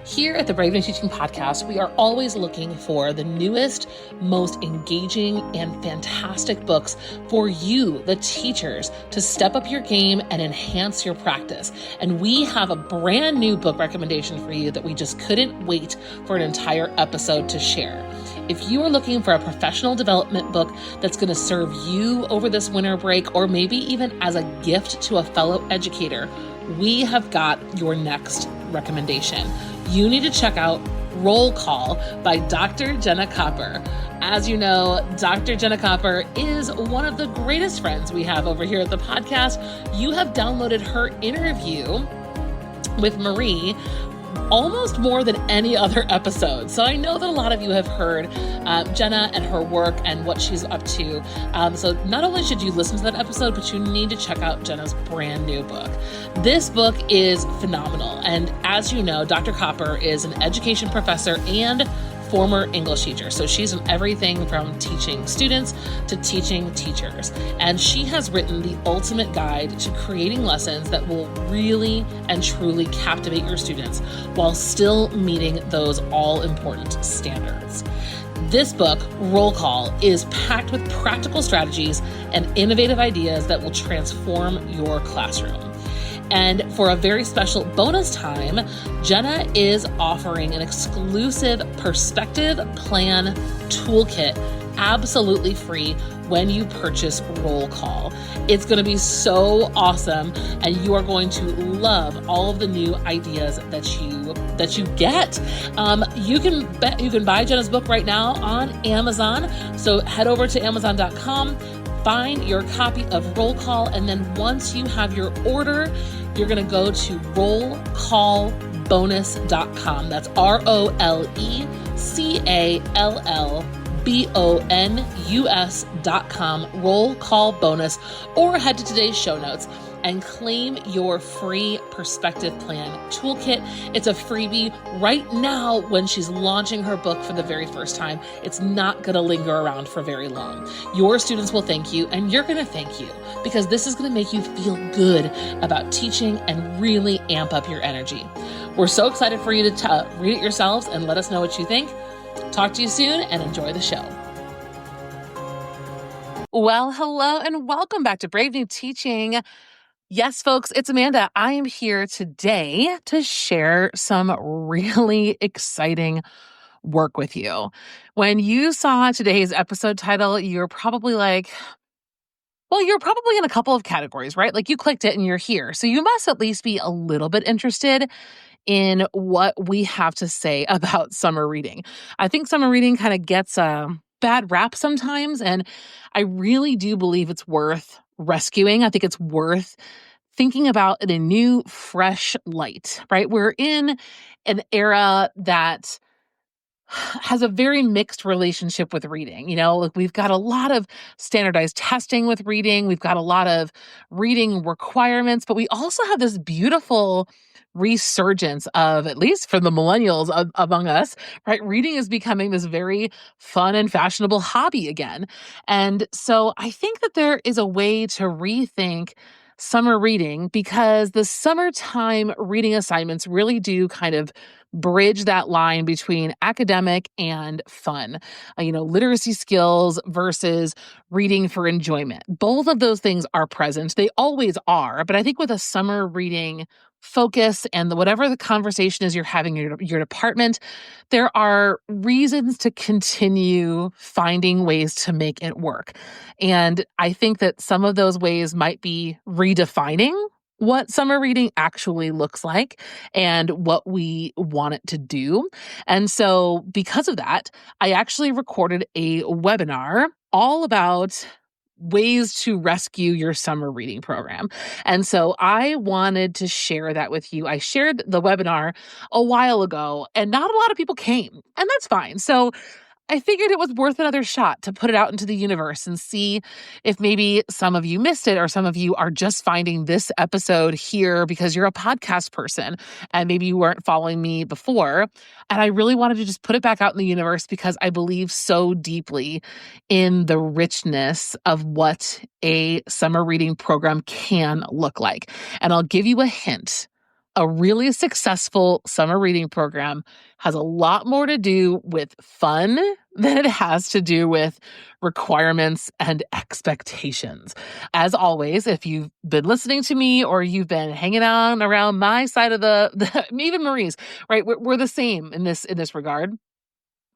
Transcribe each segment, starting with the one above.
Here at the Brave New Teaching Podcast, we are always looking for the newest, most engaging, and fantastic books for you, the teachers, to step up your game and enhance your practice. And we have a brand new book recommendation for you that we just couldn't wait for an entire episode to share. If you are looking for a professional development book that's going to serve you over this winter break, or maybe even as a gift to a fellow educator, we have got your next recommendation. You need to check out Roll Call by Dr. Jenna Copper. As you know, Dr. Jenna Copper is one of the greatest friends we have over here at the podcast. You have downloaded her interview with Marie almost more than any other episode. So I know that a lot of you have heard Jenna and her work and what she's up to. So not only should you listen to that episode, but you need to check out Jenna's brand new book. This book is phenomenal. And as you know, Dr. Copper is an education professor and former English teacher. So she's in everything from teaching students to teaching teachers. And she has written the ultimate guide to creating lessons that will really and truly captivate your students while still meeting those all-important standards. This book, Roll Call, is packed with practical strategies and innovative ideas that will transform your classroom. And for a very special bonus time, Jenna is offering an exclusive perspective plan toolkit absolutely free when you purchase Roll Call. It's going to be so awesome, and you are going to love all of the new ideas that you get. You can buy Jenna's book right now on Amazon. So head over to Amazon.com. Find your copy of Roll Call, and then once you have your order, you're going to go to rollcallbonus.com. That's ROLECALLBONUS.com, Roll Call Bonus, or head to today's show notes and claim your free perspective plan toolkit. It's a freebie right now when she's launching her book for the very first time. It's not going to linger around for very long. Your students will thank you, and you're going to thank you, because this is going to make you feel good about teaching and really amp up your energy. We're so excited for you to read it yourselves and let us know what you think. Talk to you soon and enjoy the show. Well, hello and welcome back to Brave New Teaching. Yes, folks, it's Amanda. I am here today to share some really exciting work with you. When you saw today's episode title, you're probably like, well, you're probably in a couple of categories, right? Like you clicked it and you're here. So you must at least be a little bit interested in what we have to say about summer reading. I think summer reading kind of gets a bad rap sometimes, and I really do believe it's worth rescuing. I think it's worth thinking about in a new, fresh light, right? We're in an era that has a very mixed relationship with reading. You know, like we've got a lot of standardized testing with reading. We've got a lot of reading requirements, but we also have this beautiful resurgence of, at least for the millennials among us, right? Reading is becoming this very fun and fashionable hobby again. And so I think that there is a way to rethink summer reading, because the summertime reading assignments really do kind of bridge that line between academic and fun, literacy skills versus reading for enjoyment. Both of those things are present. They always are. But I think with a summer reading focus and whatever the conversation is you're having in your department, there are reasons to continue finding ways to make it work. And I think that some of those ways might be redefining what summer reading actually looks like and what we want it to do. And so because of that, I actually recorded a webinar all about ways to rescue your summer reading program. And so I wanted to share that with you. I shared the webinar a while ago, and not a lot of people came, and that's fine. So I figured it was worth another shot to put it out into the universe and see if maybe some of you missed it, or some of you are just finding this episode here because you're a podcast person and maybe you weren't following me before. And I really wanted to just put it back out in the universe because I believe so deeply in the richness of what a summer reading program can look like. And I'll give you a hint. a really successful summer reading program has a lot more to do with fun than it has to do with requirements and expectations. As always, if you've been listening to me or you've been hanging out around my side of even Marie's, right? We're the same in this regard.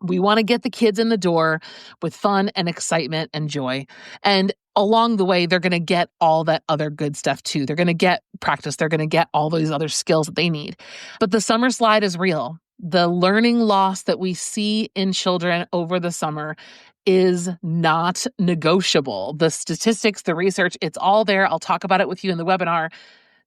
We want to get the kids in the door with fun and excitement and joy. And along the way, they're going to get all that other good stuff too. They're going to get practice. They're going to get all these other skills that they need. But the summer slide is real. The learning loss that we see in children over the summer is not negotiable. The statistics, the research, it's all there. I'll talk about it with you in the webinar.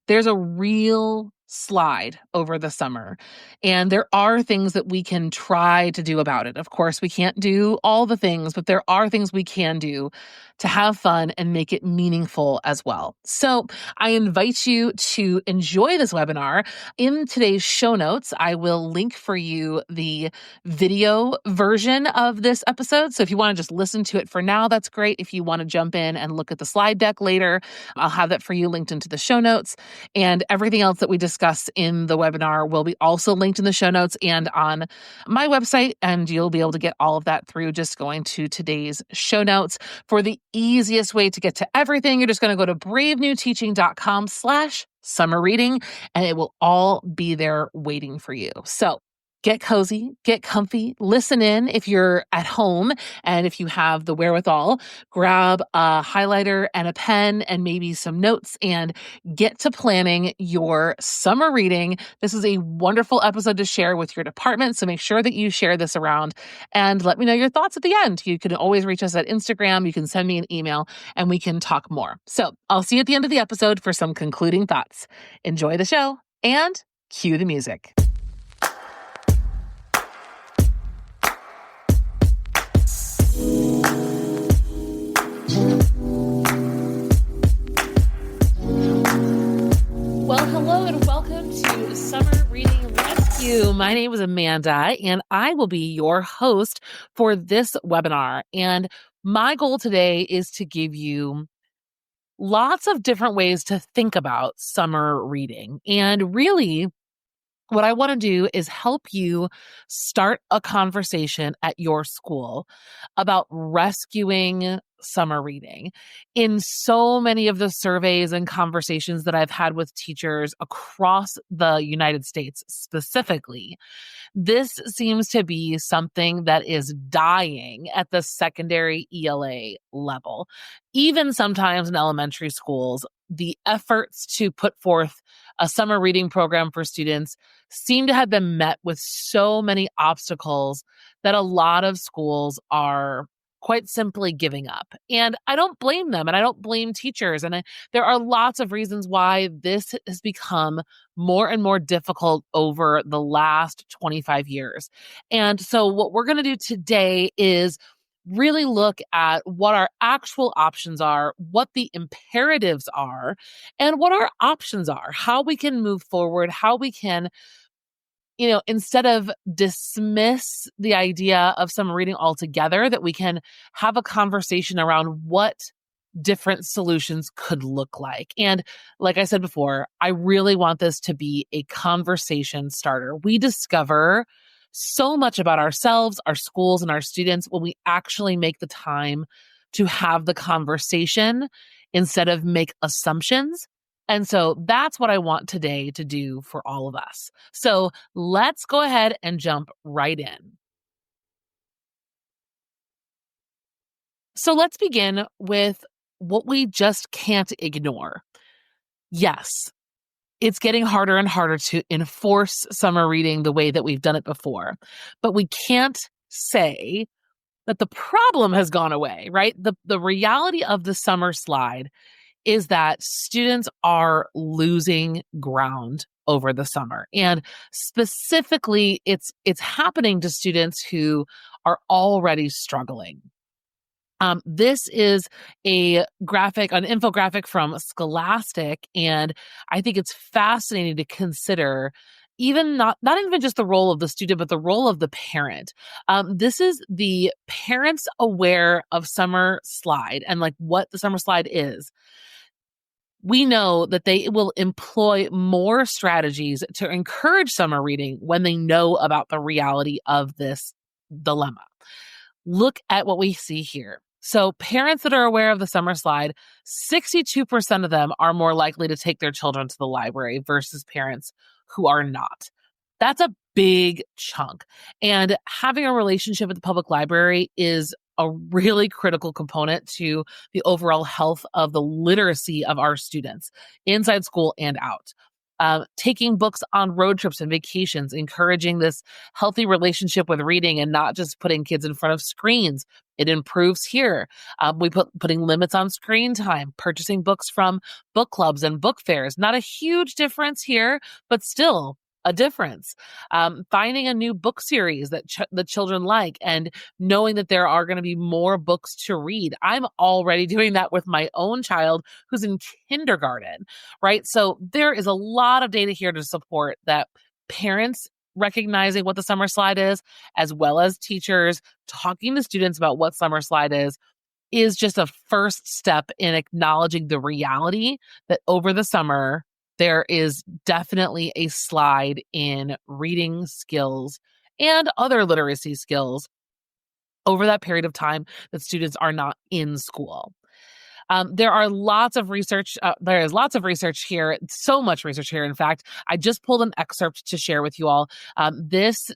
There's a real slide over the summer, and there are things that we can try to do about it. Of course, we can't do all the things, but there are things we can do to have fun and make it meaningful as well. So I invite you to enjoy this webinar. In today's show notes, I will link for you the video version of this episode. So if you want to just listen to it for now, that's great. If you want to jump in and look at the slide deck later, I'll have that for you linked into the show notes. And everything else that we discuss in the webinar will be also linked in the show notes and on my website. And you'll be able to get all of that through just going to today's show notes. For the easiest way to get to everything, you're just going to go to bravenewteaching.com/summer reading, and it will all be there waiting for you. So get cozy, get comfy, listen in if you're at home, and if you have the wherewithal, grab a highlighter and a pen and maybe some notes and get to planning your summer reading. This is a wonderful episode to share with your department, so make sure that you share this around and let me know your thoughts at the end. You can always reach us at Instagram, you can send me an email, and we can talk more. So I'll see you at the end of the episode for some concluding thoughts. Enjoy the show and cue the music. Well, hello and welcome to Summer Reading Rescue. My name is Amanda, and I will be your host for this webinar. And my goal today is to give you lots of different ways to think about summer reading. And really, what I want to do is help you start a conversation at your school about rescuing summer reading. In so many of the surveys and conversations that I've had with teachers across the United States specifically, this seems to be something that is dying at the secondary ELA level. Even sometimes in elementary schools, the efforts to put forth a summer reading program for students seem to have been met with so many obstacles that a lot of schools are quite simply giving up. And I don't blame them, and I don't blame teachers. And there are lots of reasons why this has become more and more difficult over the last 25 years. And so what we're going to do today is really look at what our actual options are, what the imperatives are, and what our options are, how we can move forward, how we can, instead of dismiss the idea of summer reading altogether, that we can have a conversation around what different solutions could look like. And like I said before, I really want this to be a conversation starter. We discover so much about ourselves, our schools, and our students when we actually make the time to have the conversation instead of make assumptions. And so that's what I want today to do for all of us. So let's go ahead and jump right in. So let's begin with what we just can't ignore. Yes, it's getting harder and harder to enforce summer reading the way that we've done it before, but we can't say that the problem has gone away, right? The reality of the summer slide is that students are losing ground over the summer. And specifically, it's happening to students who are already struggling. This is an infographic from Scholastic, and I think it's fascinating to consider even not even just the role of the student, but the role of the parent. This is the Parents Aware of Summer Slide and like what the summer slide is. we know that they will employ more strategies to encourage summer reading when they know about the reality of this dilemma. Look at what we see here. So parents that are aware of the summer slide, 62% of them are more likely to take their children to the library versus parents who are not. That's a big chunk. And having a relationship with the public library is a really critical component to the overall health of the literacy of our students inside school and out. Taking books on road trips and vacations, encouraging this healthy relationship with reading and not just putting kids in front of screens. It improves here. Putting limits on screen time, purchasing books from book clubs and book fairs. Not a huge difference here, but still a difference. Finding a new book series that the children like and knowing that there are going to be more books to read. I'm already doing that with my own child who's in kindergarten, right? So there is a lot of data here to support that parents recognizing what the summer slide is, as well as teachers talking to students about what summer slide is just a first step in acknowledging the reality that over the summer, there is definitely a slide in reading skills and other literacy skills over that period of time that students are not in school. There is lots of research here, so much research here. In fact, I just pulled an excerpt to share with you all. This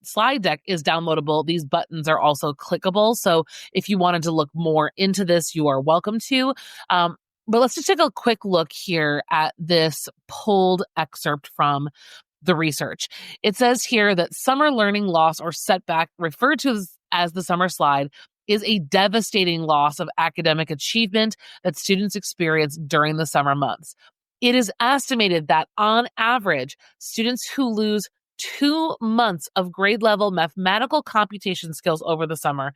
slide deck is downloadable. These buttons are also clickable. So if you wanted to look more into this, you are welcome to. But let's just take a quick look here at this pulled excerpt from the research. It says here that summer learning loss or setback, referred to as the summer slide, is a devastating loss of academic achievement that students experience during the summer months. It is estimated that on average, students who lose 2 months of grade level mathematical computation skills over the summer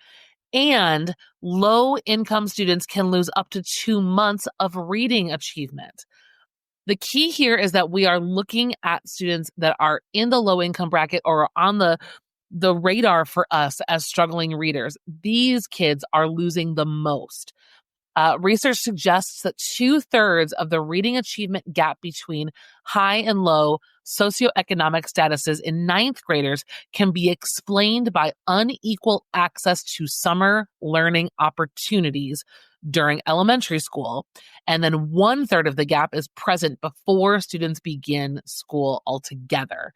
and low-income students can lose up to 2 months of reading achievement. The key here is that we are looking at students that are in the low-income bracket or on the radar for us as struggling readers. These kids are losing the most. Research suggests that 2/3 of the reading achievement gap between high and low socioeconomic statuses in ninth graders can be explained by unequal access to summer learning opportunities during elementary school. And then 1/3 of the gap is present before students begin school altogether.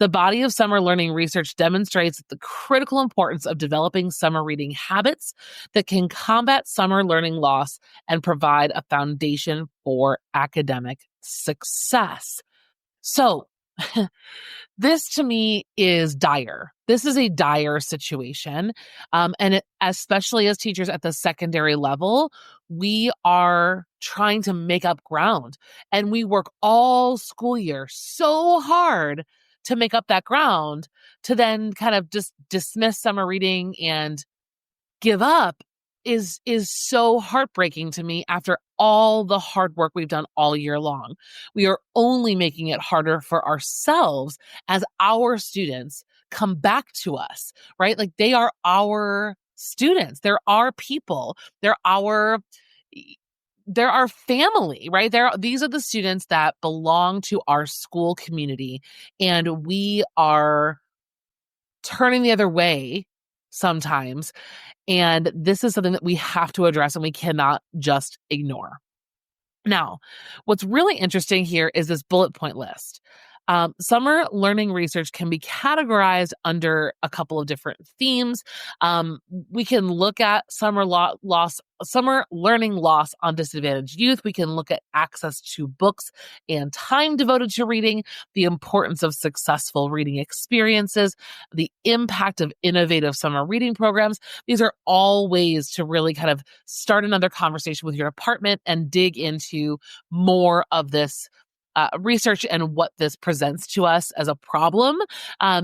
The body of summer learning research demonstrates the critical importance of developing summer reading habits that can combat summer learning loss and provide a foundation for academic success. So, this to me is dire. This is a dire situation. Especially as teachers at the secondary level, we are trying to make up ground and we work all school year so hard to make up that ground to then kind of just dismiss summer reading and give up is so heartbreaking to me after all the hard work we've done all year long. We are only making it harder for ourselves as our students come back to us, right? Like they are our students. They're our people. They're our family, right? These are the students that belong to our school community, and we are turning the other way sometimes. And this is something that we have to address and we cannot just ignore. Now, what's really interesting here is this bullet point list. Summer learning research can be categorized under a couple of different themes. We can look at summer learning loss on disadvantaged youth. We can look at access to books and time devoted to reading, the importance of successful reading experiences, the impact of innovative summer reading programs. These are all ways to really kind of start another conversation with your department and dig into more of this research and what this presents to us as a problem.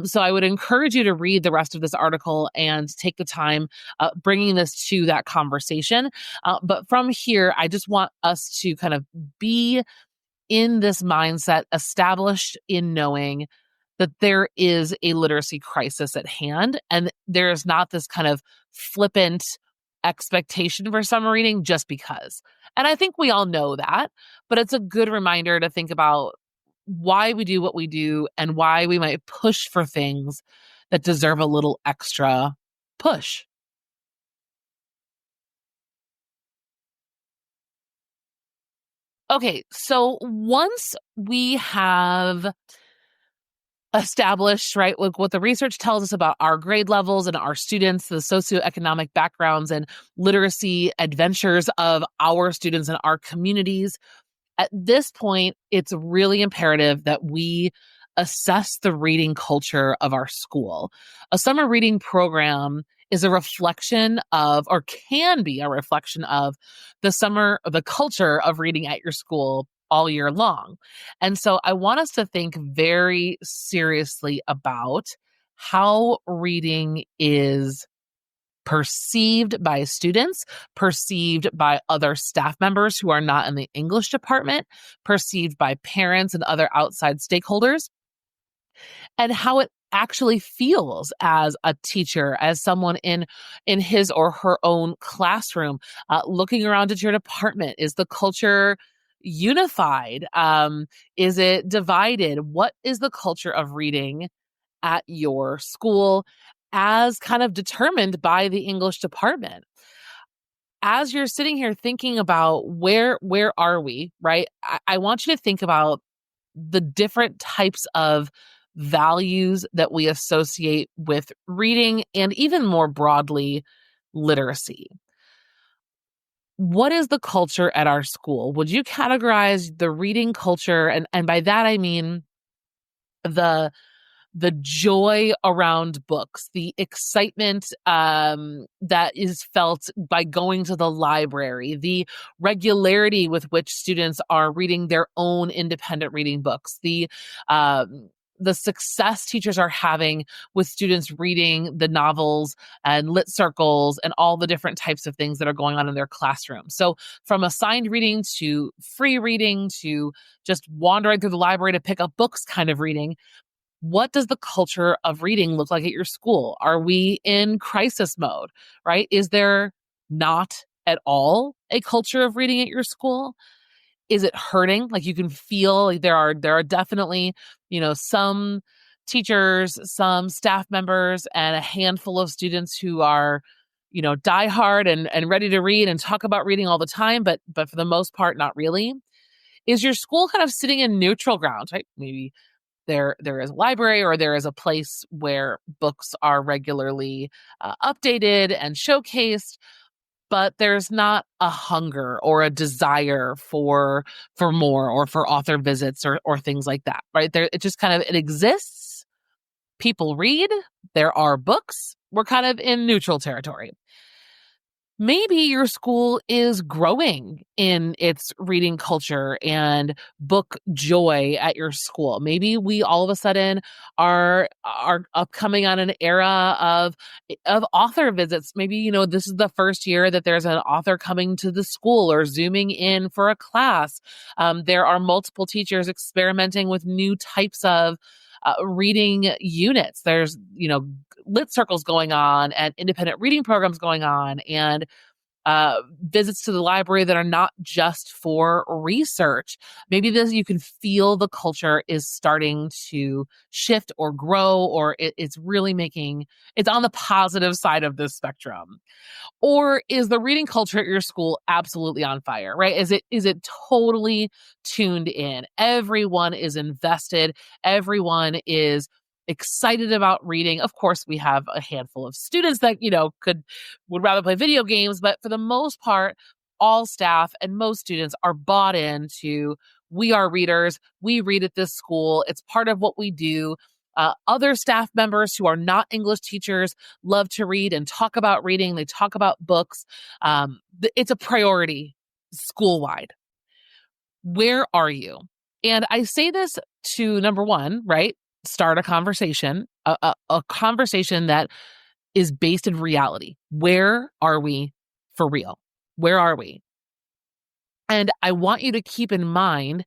So I would encourage you to read the rest of this article and take the time bringing this to that conversation. But from here, I just want us to kind of be in this mindset, established in knowing that there is a literacy crisis at hand. And there is not this kind of flippant, expectation for summer reading just because. And I think we all know that, but it's a good reminder to think about why we do what we do and why we might push for things that deserve a little extra push. Okay, so once we have established, right, like what the research tells us about our grade levels and our students, the socioeconomic backgrounds and literacy adventures of our students and our communities, at this point, it's really imperative that we assess the reading culture of our school. A summer reading program is a reflection of, or can be a reflection of, the culture of reading at your school all year long. And so I want us to think very seriously about how reading is perceived by students, perceived by other staff members who are not in the English department, perceived by parents and other outside stakeholders, and how it actually feels as a teacher, as someone in his or her own classroom, looking around at your department. Is the culture unified? Is it divided? What is the culture of reading at your school as kind of determined by the English department? As you're sitting here thinking about where are we, right? I want you to think about the different types of values that we associate with reading and even more broadly, literacy. What is the culture at our school? Would you categorize the reading culture? And by that I mean the the joy around books, the excitement that is felt by going to the library, the regularity with which students are reading their own independent reading books, the success teachers are having with students reading the novels and lit circles and all the different types of things that are going on in their classroom. So from assigned reading to free reading to just wandering through the library to pick up books kind of reading, what does the culture of reading look like at your school? Are we in crisis mode, right? Is there not at all a culture of reading at your school? Is it hurting? Like you can feel like there are definitely, some teachers, some staff members, and a handful of students who are, die hard and ready to read and talk about reading all the time, but for the most part, not really. Is your school kind of sitting in neutral ground, right? Maybe there is a library or there is a place where books are regularly updated and showcased, but there's not a hunger or a desire for more or for author visits or things like that, right? There, it just kind of it exists. People read. There are books. We're kind of in neutral territory. Maybe your school is growing in its reading culture and book joy at your school. Maybe we all of a sudden are upcoming on an era of author visits. Maybe this is the first year that there's an author coming to the school or zooming in for a class. There are multiple teachers experimenting with new types of reading units. There's lit circles going on and independent reading programs going on and visits to the library that are not just for research. Maybe this you can feel the culture is starting to shift or grow, or it's really it's on the positive side of this spectrum. Or is the reading culture at your school absolutely on fire, right? Is it totally tuned in? Everyone is invested. Everyone is excited about reading. Of course, we have a handful of students that, would rather play video games, but for the most part, all staff and most students are bought into we are readers. We read at this school. It's part of what we do. Other staff members who are not English teachers love to read and talk about reading. They talk about books. It's a priority school wide. Where are you? And I say this to number one, right? Start a conversation, a conversation that is based in reality. Where are we for real? Where are we? And I want you to keep in mind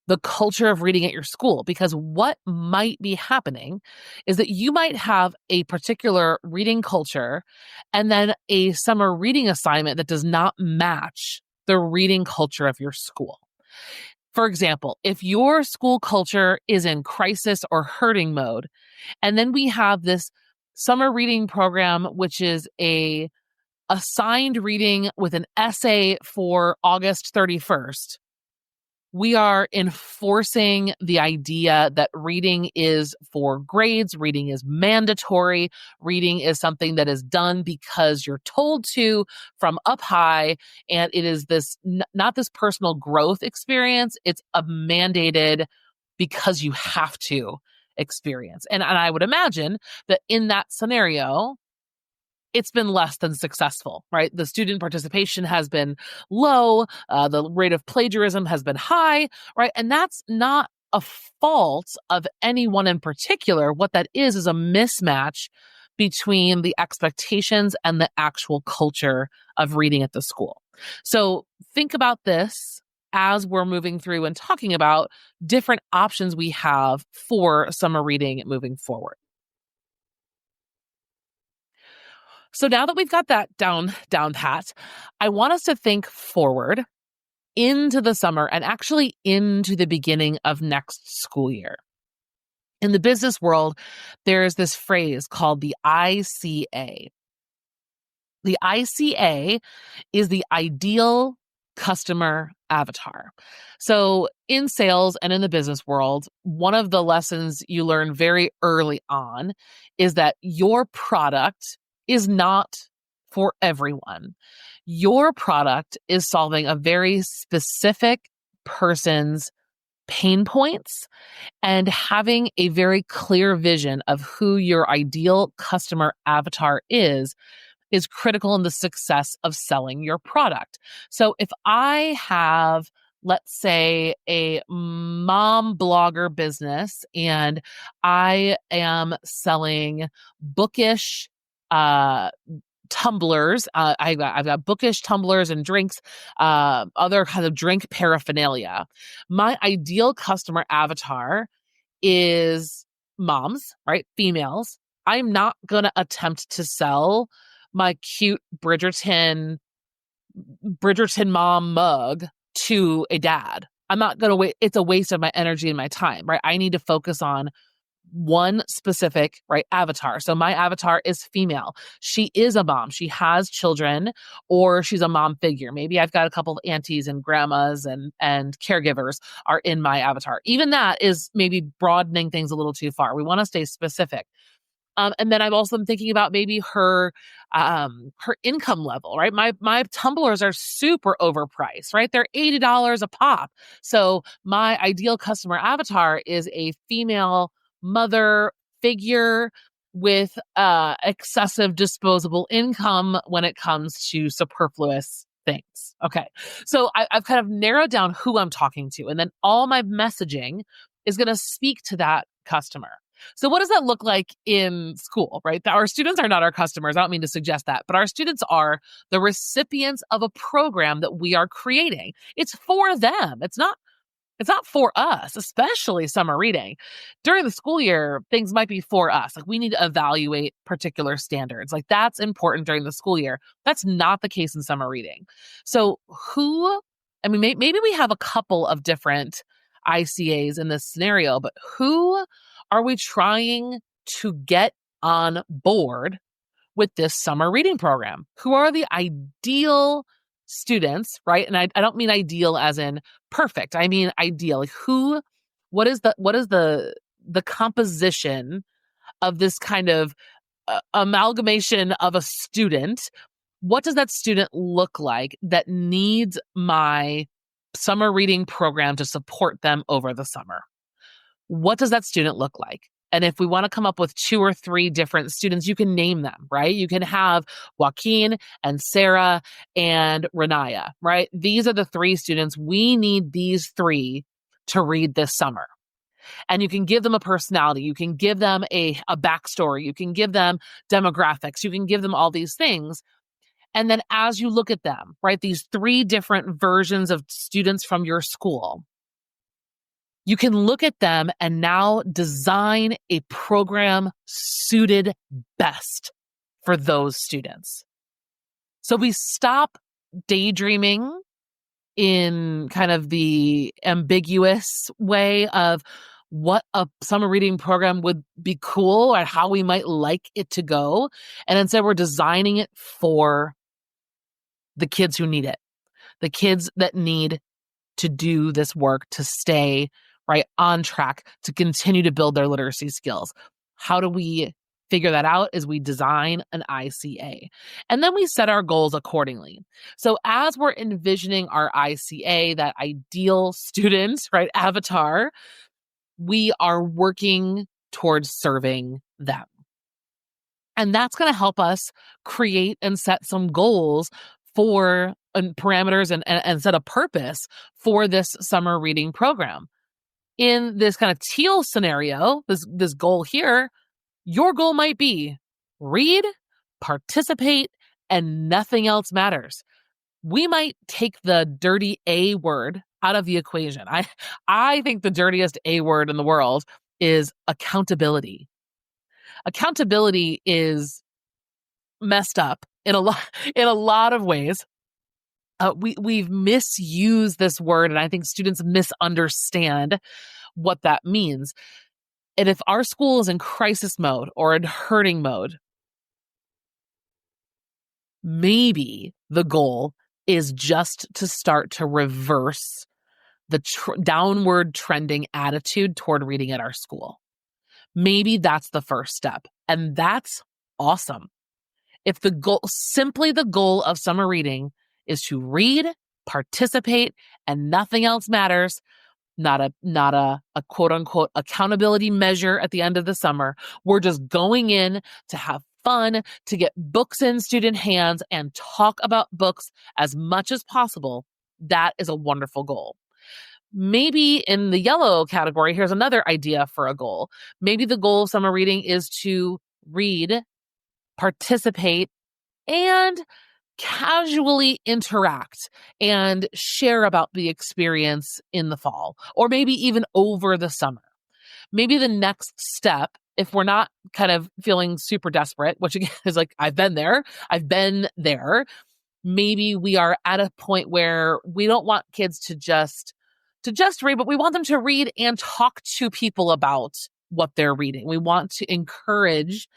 the culture of reading at your school, because what might be happening is that you might have a particular reading culture and then a summer reading assignment that does not match the reading culture of your school. For example, if your school culture is in crisis or hurting mode, and then we have this summer reading program, which is a assigned reading with an essay for August 31st, we are enforcing the idea that reading is for grades, reading is mandatory, reading is something that is done because you're told to from up high, and it is this not this personal growth experience, it's a mandated because you have to experience. And I would imagine that in that scenario, it's been less than successful, right? The student participation has been low. The rate of plagiarism has been high, right? And that's not a fault of anyone in particular. What that is a mismatch between the expectations and the actual culture of reading at the school. So think about this as we're moving through and talking about different options we have for summer reading moving forward. So now that we've got that down pat, I want us to think forward into the summer and actually into the beginning of next school year. In the business world, there's this phrase called the ICA. The ICA is the ideal customer avatar. So in sales and in the business world, one of the lessons you learn very early on is that your product is not for everyone. Your product is solving a very specific person's pain points, and having a very clear vision of who your ideal customer avatar is critical in the success of selling your product. So if I have, let's say, a mom blogger business and I am selling bookish tumblers, I've got bookish tumblers and drinks, other kind of drink paraphernalia. My ideal customer avatar is moms, right? Females. I'm not going to attempt to sell my cute Bridgerton mom mug to a dad. I'm not going to wait. It's a waste of my energy and my time, right? I need to focus on one specific, right, avatar. So my avatar is female. She is a mom. She has children, or she's a mom figure. Maybe I've got a couple of aunties and grandmas and caregivers are in my avatar. Even that is maybe broadening things a little too far. We want to stay specific. And then I'm also thinking about maybe her income level, right? My tumblers are super overpriced, right? They're $80 a pop. So my ideal customer avatar is a female mother figure with excessive disposable income when it comes to superfluous things. Okay. So I've kind of narrowed down who I'm talking to, and then all my messaging is going to speak to that customer. So what does that look like in school, right? Our students are not our customers. I don't mean to suggest that, but our students are the recipients of a program that we are creating. It's for them. It's not for us, especially summer reading. During the school year, things might be for us. Like we need to evaluate particular standards. Like that's important during the school year. That's not the case in summer reading. So maybe we have a couple of different ICAs in this scenario, but who are we trying to get on board with this summer reading program? Who are the ideal students, right? And I don't mean ideal as in perfect. I mean ideal. Like what is the composition of this kind of amalgamation of a student? What does that student look like that needs my summer reading program to support them over the summer? What does that student look like? And if we want to come up with 2 or 3 different students, you can name them, right? You can have Joaquin and Sarah and Renaya, right? These are the 3 students. We need these 3 to read this summer. And you can give them a personality. You can give them a backstory. You can give them demographics. You can give them all these things. And then as you look at them, right, these 3 different versions of students from your school, You can look at them and now design a program suited best for those students. So we stop daydreaming in kind of the ambiguous way of what a summer reading program would be cool or how we might like it to go. And instead, we're designing it for the kids who need it, the kids that need to do this work to stay right on track, to continue to build their literacy skills. How do we figure that out? Is we design an ICA and then we set our goals accordingly. So as we're envisioning our ICA, that ideal student, right, avatar, we are working towards serving them. And that's going to help us create and set some goals for parameters and set a purpose for this summer reading program. In this kind of teal scenario, this goal here, your goal might be read, participate, and nothing else matters. We might take the dirty A word out of the equation. I think the dirtiest A word in the world is accountability. Accountability is messed up in a lot of ways. We've misused this word, and I think students misunderstand what that means. And if our school is in crisis mode or in hurting mode, maybe the goal is just to start to reverse the downward trending attitude toward reading at our school. Maybe that's the first step, and that's awesome. If the goal of summer reading is to read, participate, and nothing else matters, not a quote unquote accountability measure at the end of the summer. We're just going in to have fun, to get books in student hands and talk about books as much as possible. That is a wonderful goal. Maybe in the yellow category, here's another idea for a goal. Maybe the goal of summer reading is to read, participate, and casually interact and share about the experience in the fall, or maybe even over the summer. Maybe the next step, if we're not kind of feeling super desperate, which again is like, I've been there, maybe we are at a point where we don't want kids to just read, but we want them to read and talk to people about what they're reading. We want to encourage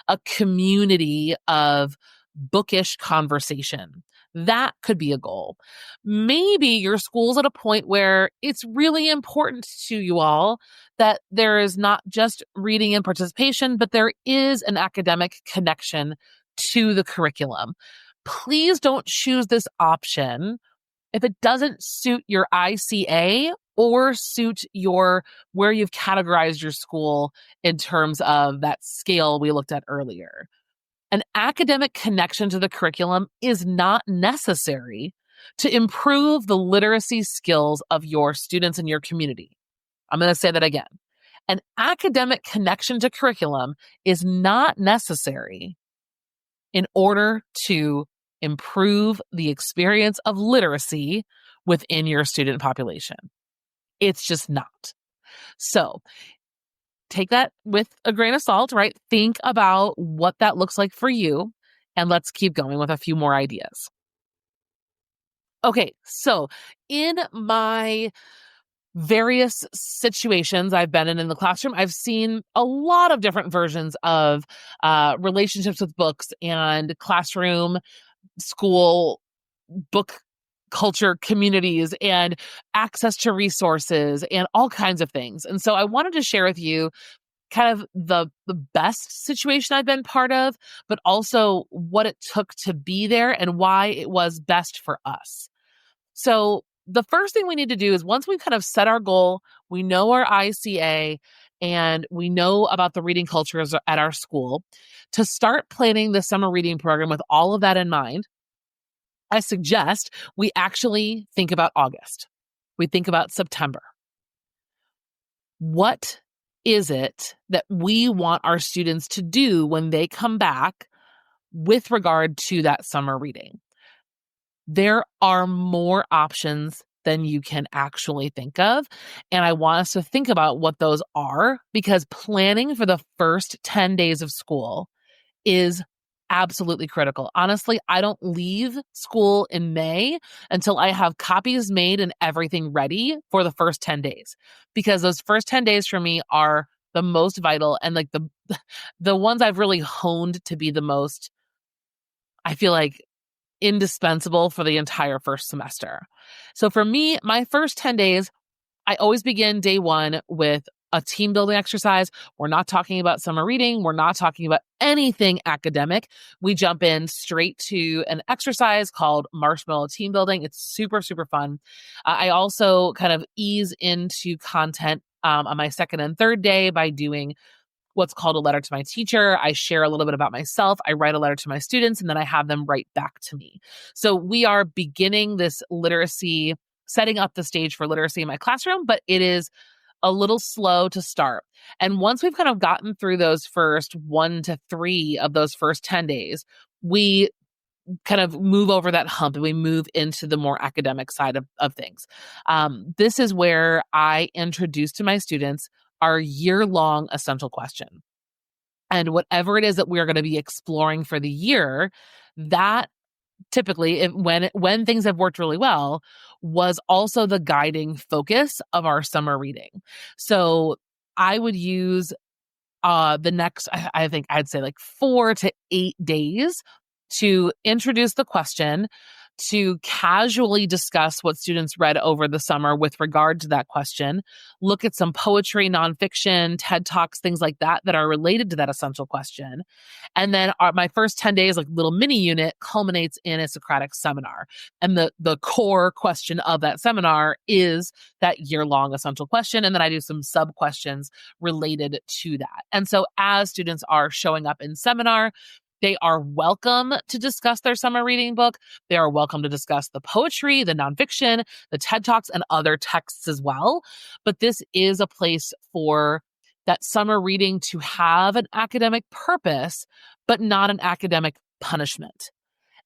a community of bookish conversation. That could be a goal. Maybe your school's at a point where it's really important to you all that there is not just reading and participation, but there is an academic connection to the curriculum. Please don't choose this option if it doesn't suit your ICA or suit where you've categorized your school in terms of that scale we looked at earlier. An academic connection to the curriculum is not necessary to improve the literacy skills of your students in your community. I'm going to say that again. An academic connection to curriculum is not necessary in order to improve the experience of literacy within your student population. It's just not. So take that with a grain of salt, right? Think about what that looks like for you, and let's keep going with a few more ideas. Okay, so in my various situations I've been in the classroom, I've seen a lot of different versions of relationships with books and classroom, school, book culture communities and access to resources and all kinds of things. And so I wanted to share with you kind of the best situation I've been part of, but also what it took to be there and why it was best for us. So the first thing we need to do is once we've kind of set our goal, we know our ICA, and we know about the reading cultures at our school, to start planning the summer reading program with all of that in mind, I suggest we actually think about August. We think about September. What is it that we want our students to do when they come back with regard to that summer reading? There are more options than you can actually think of. And I want us to think about what those are, because planning for the first 10 days of school is absolutely critical. Honestly, I don't leave school in May until I have copies made and everything ready for the first 10 days, because those first 10 days for me are the most vital, and like the ones I've really honed to be the most, I feel like, indispensable for the entire first semester. So for me, my first 10 days, I always begin day one with a team building exercise. We're not talking about summer reading. We're not talking about anything academic. We jump in straight to an exercise called marshmallow team building. It's super, super fun. I also kind of ease into content on my second and third day by doing what's called a letter to my teacher. I share a little bit about myself. I write a letter to my students, and then I have them write back to me. So we are beginning this literacy, setting up the stage for literacy in my classroom, but it is a little slow to start. And once we've kind of gotten through those first 1 to 3 of those first 10 days, we kind of move over that hump and we move into the more academic side of things. This is where I introduce to my students our year-long essential question. And whatever it is that we're going to be exploring for the year, that typically, when things have worked really well, was also the guiding focus of our summer reading. So I would use the next, I think I'd say like 4 to 8 days to introduce the question, to casually discuss what students read over the summer with regard to that question, look at some poetry, nonfiction, TED Talks, things like that that are related to that essential question. And then my first 10 days, like little mini unit, culminates in a Socratic seminar. And the core question of that seminar is that year-long essential question. And then I do some sub-questions related to that. And so as students are showing up in seminar, they are welcome to discuss their summer reading book. They are welcome to discuss the poetry, the nonfiction, the TED Talks, and other texts as well. But this is a place for that summer reading to have an academic purpose, but not an academic punishment.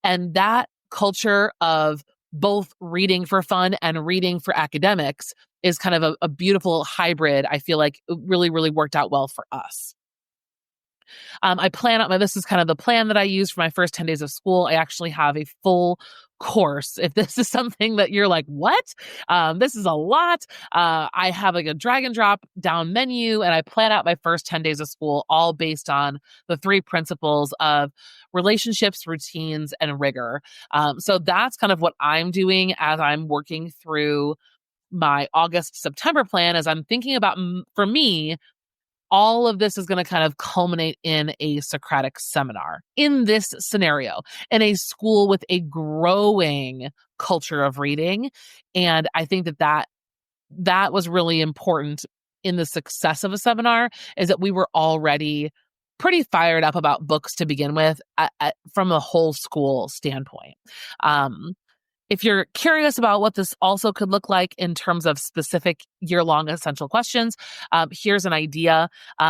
And that culture of both reading for fun and reading for academics is kind of a beautiful hybrid. I feel like it really, really worked out well for us. I plan out this is kind of the plan that I use for my first 10 days of school. I actually have a full course. If this is something that you're like, what? This is a lot. I have like a drag and drop down menu, and I plan out my first 10 days of school all based on the 3 principles of relationships, routines, and rigor. So that's kind of what I'm doing as I'm working through my August, September plan, as I'm thinking about, for me, all of this is going to kind of culminate in a Socratic seminar in this scenario, in a school with a growing culture of reading. And I think that was really important in the success of a seminar, is that we were already pretty fired up about books to begin with from a whole school standpoint. If you're curious about what this also could look like in terms of specific year-long essential questions, here's an idea.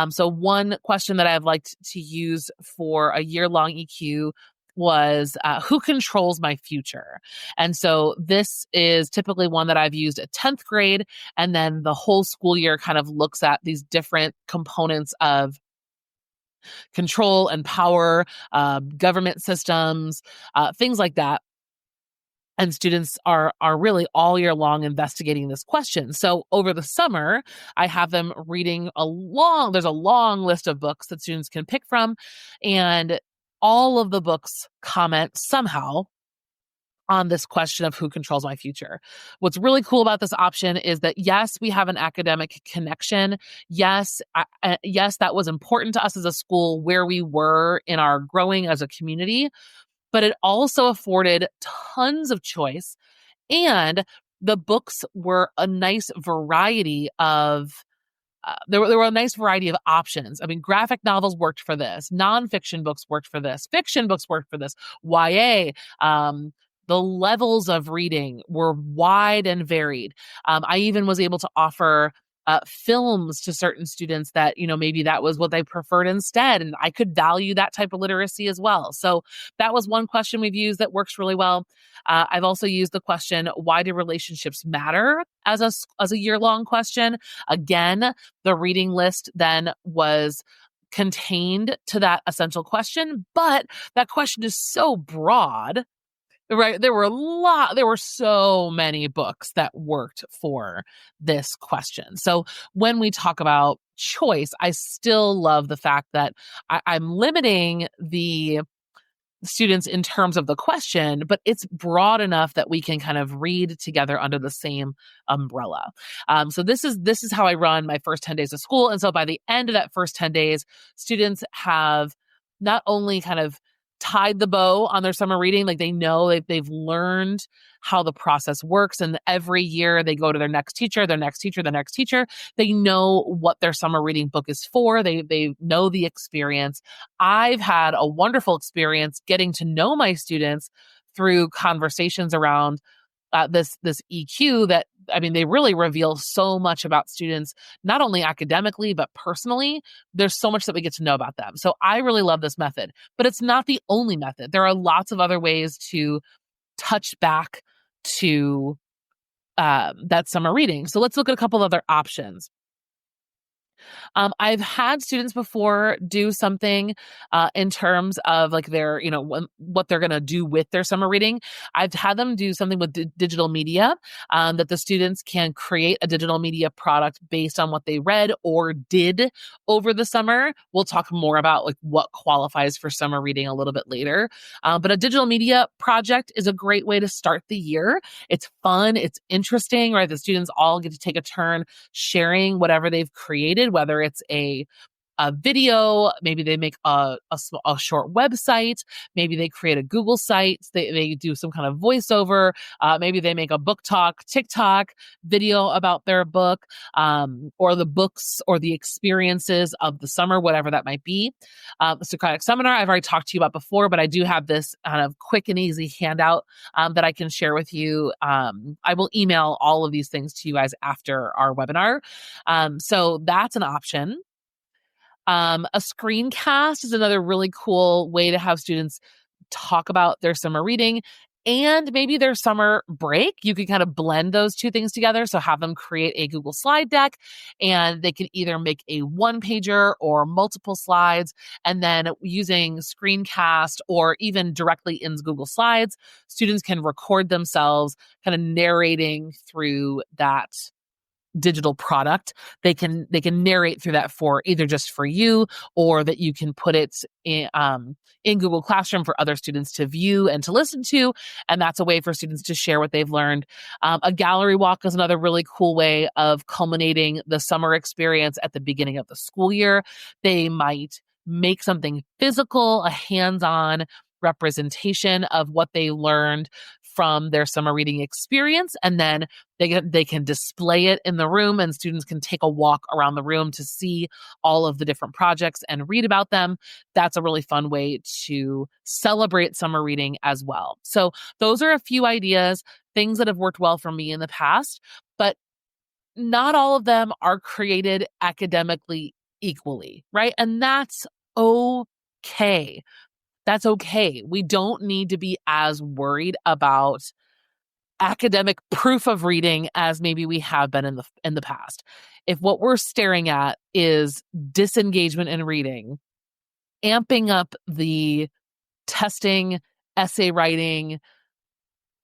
So one question that I've liked to use for a year-long EQ was, who controls my future? And so this is typically one that I've used at 10th grade, and then the whole school year kind of looks at these different components of control and power, government systems, things like that. And students are really all year long investigating this question. So over the summer, I have them reading there's a long list of books that students can pick from. And all of the books comment somehow on this question of who controls my future. What's really cool about this option is that, yes, we have an academic connection. Yes, yes, that was important to us as a school, where we were in our growing as a community. But it also afforded tons of choice, and the books were a nice variety of there were a nice variety of options. I mean, graphic novels worked for this, nonfiction books worked for this, fiction books worked for this, YA. The levels of reading were wide and varied. I even was able to offer films to certain students that, maybe that was what they preferred instead. And I could value that type of literacy as well. So that was one question we've used that works really well. I've also used the question, why do relationships matter, as a year-long question. Again, the reading list then was contained to that essential question, but that question is so broad. Right. There were so many books that worked for this question. So when we talk about choice, I still love the fact that I'm limiting the students in terms of the question, but it's broad enough that we can kind of read together under the same umbrella. So this is how I run my first 10 days of school. And so by the end of that first 10 days, students have not only kind of tied the bow on their summer reading, like they know they've learned how the process works. And every year they go to their next teacher, their next teacher, the next teacher. They know what their summer reading book is for. They know the experience. I've had a wonderful experience getting to know my students through conversations around this EQ that, I mean, they really reveal so much about students, not only academically, but personally. There's so much that we get to know about them. So I really love this method, but it's not the only method. There are lots of other ways to touch back to that summer reading. So let's look at a couple other options. I've had students before do something in terms of like their, what they're going to do with their summer reading. I've had them do something with digital media, that the students can create a digital media product based on what they read or did over the summer. We'll talk more about like what qualifies for summer reading a little bit later. But a digital media project is a great way to start the year. It's fun. It's interesting, right? The students all get to take a turn sharing whatever they've created, whether it's a video, maybe they make a short website, maybe they create a Google site, they do some kind of voiceover, maybe they make a book talk, TikTok video about their book, or the books or the experiences of the summer, whatever that might be. The Socratic Seminar, I've already talked to you about before, but I do have this kind of quick and easy handout that I can share with you. I will email all of these things to you guys after our webinar. So that's an option. A screencast is another really cool way to have students talk about their summer reading and maybe their summer break. You can kind of blend those two things together. So have them create a Google slide deck, and they can either make a one-pager or multiple slides. And then using screencast or even directly in Google Slides, students can record themselves kind of narrating through that digital product. They can narrate through that for either just for you, or that you can put it in Google Classroom for other students to view and to listen to. And that's a way for students to share what they've learned. A gallery walk is another really cool way of culminating the summer experience at the beginning of the school year. They might make something physical, a hands-on representation of what they learned from their summer reading experience, and then they can display it in the room, and students can take a walk around the room to see all of the different projects and read about them. That's a really fun way to celebrate summer reading as well. So those are a few ideas, things that have worked well for me in the past, but not all of them are created academically equally, right? And that's okay. That's okay. We don't need to be as worried about academic proof of reading as maybe we have been in the past. If what we're staring at is disengagement in reading, amping up the testing, essay writing,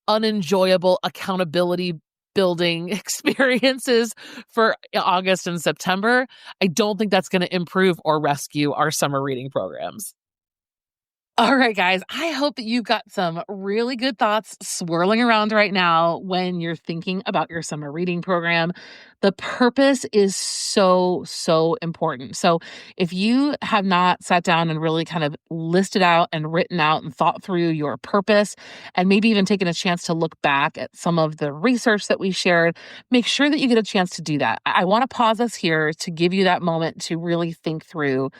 unenjoyable accountability building experiences for August and September, I don't think that's going to improve or rescue our summer reading programs. All right, guys, I hope that you've got some really good thoughts swirling around right now when you're thinking about your summer reading program. The purpose is so, so important. So if you have not sat down and really kind of listed out and written out and thought through your purpose, and maybe even taken a chance to look back at some of the research that we shared, make sure that you get a chance to do that. I want to pause us here to give you that moment to really think through,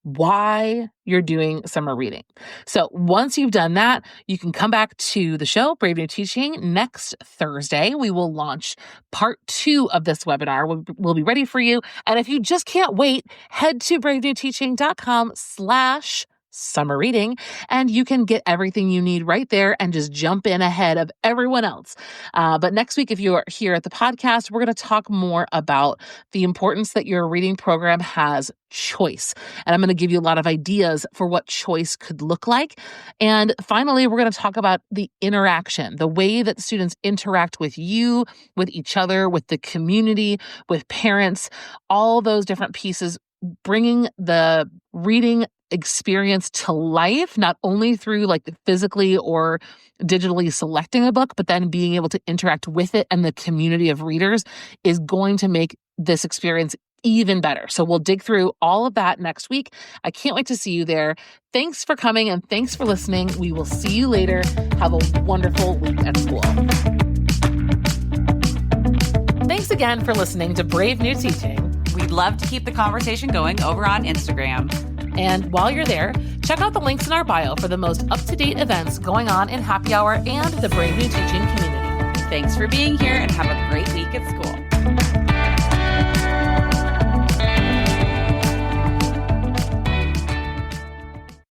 why you're doing summer reading. So once you've done that, you can come back to the show, Brave New Teaching, next Thursday. We will launch part 2 of this webinar. We'll be ready for you. And if you just can't wait, head to bravenewteaching.com/summer reading, and you can get everything you need right there and just jump in ahead of everyone else. But next week, if you're here at the podcast, we're going to talk more about the importance that your reading program has choice. And I'm going to give you a lot of ideas for what choice could look like. And finally, we're going to talk about the interaction, the way that students interact with you, with each other, with the community, with parents, all those different pieces, bringing the reading experience to life, not only through like physically or digitally selecting a book, but then being able to interact with it and the community of readers is going to make this experience even better. So we'll dig through all of that next week. I can't wait to see you there. Thanks for coming and thanks for listening. We will see you later. Have a wonderful week at school. Thanks again for listening to Brave New Teaching. We'd love to keep the conversation going over on Instagram. And while you're there, check out the links in our bio for the most up-to-date events going on in Happy Hour and the Brave New Teaching community. Thanks for being here and have a great week at school.